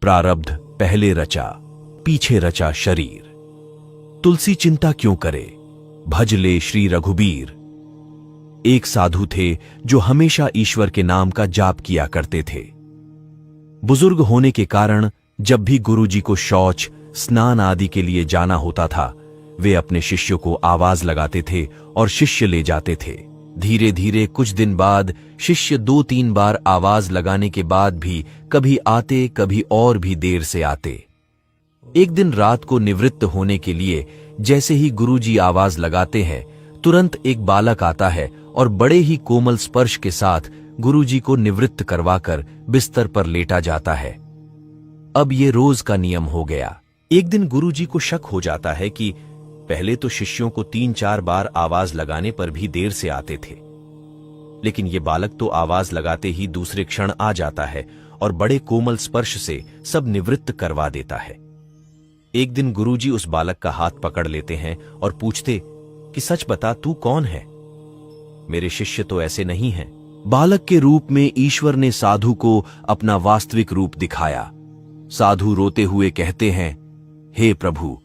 प्रारब्ध पहले रचा, पीछे रचा शरीर। तुलसी चिंता क्यों करे, भज ले श्री रघुबीर। एक साधु थे जो हमेशा ईश्वर के नाम का जाप किया करते थे। बुजुर्ग होने के कारण जब भी गुरुजी को शौच, स्नान आदि के लिए जाना होता था, वे अपने शिष्यों को आवाज लगाते थे और शिष्य ले जाते थे। धीरे धीरे कुछ दिन बाद शिष्य 2-3 बार आवाज लगाने के बाद भी कभी आते, कभी और भी देर से आते। एक दिन रात को निवृत्त होने के लिए जैसे ही गुरुजी आवाज लगाते हैं, तुरंत एक बालक आता है और बड़े ही कोमल स्पर्श के साथ गुरुजी को निवृत्त करवाकर बिस्तर पर लेटा जाता है। अब ये रोज का नियम हो गया। एक दिन गुरुजी को शक हो जाता है कि पहले तो शिष्यों को 3-4 बार आवाज लगाने पर भी देर से आते थे, लेकिन ये बालक तो आवाज लगाते ही दूसरे क्षण आ जाता है और बड़े कोमल स्पर्श से सब निवृत्त करवा देता है। एक दिन गुरुजी उस बालक का हाथ पकड़ लेते हैं और पूछते कि सच बता, तू कौन है? मेरे शिष्य तो ऐसे नहीं हैं। बालक के रूप में ईश्वर ने साधु को अपना वास्तविक रूप दिखाया। साधु रोते हुए कहते हैं, हे प्रभु,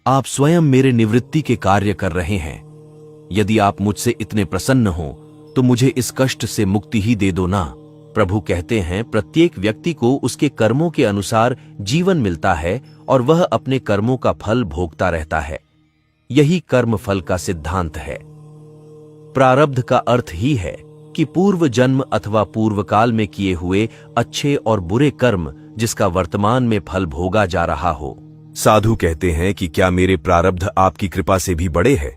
आप स्वयं मेरे निवृत्ति के कार्य कर रहे हैं। यदि आप मुझसे इतने प्रसन्न हो तो मुझे इस कष्ट से मुक्ति ही दे दो ना। प्रभु कहते हैं, प्रत्येक व्यक्ति को उसके कर्मों के अनुसार जीवन मिलता है और वह अपने कर्मों का फल भोगता रहता है। यही कर्म फल का सिद्धांत है। प्रारब्ध का अर्थ ही है कि पूर्व जन्म अथवा पूर्व काल में किए हुए अच्छे और बुरे कर्म जिसका वर्तमान में फल भोगा जा रहा हो। साधु कहते हैं कि क्या मेरे प्रारब्ध आपकी कृपा से भी बड़े हैं?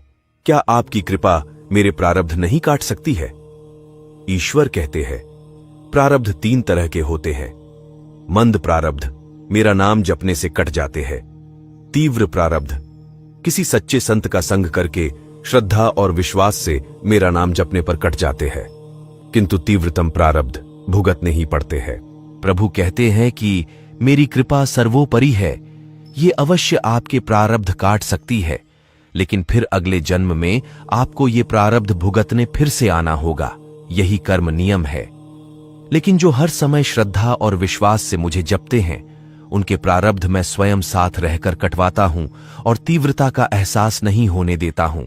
क्या आपकी कृपा मेरे प्रारब्ध नहीं काट सकती है? ईश्वर कहते हैं, प्रारब्ध 3 तरह के होते हैं। मंद प्रारब्ध मेरा नाम जपने से कट जाते हैं। तीव्र प्रारब्ध किसी सच्चे संत का संग करके श्रद्धा और विश्वास से मेरा नाम जपने पर कट जाते हैं, किंतु तीव्रतम प्रारब्ध भुगतने ही पड़ते हैं। प्रभु कहते हैं कि मेरी कृपा सर्वोपरि है। ये अवश्य आपके प्रारब्ध काट सकती है, लेकिन फिर अगले जन्म में आपको ये प्रारब्ध भुगतने फिर से आना होगा। यही कर्म नियम है। लेकिन जो हर समय श्रद्धा और विश्वास से मुझे जपते हैं, उनके प्रारब्ध मैं स्वयं साथ रहकर कटवाता हूं और तीव्रता का एहसास नहीं होने देता हूं।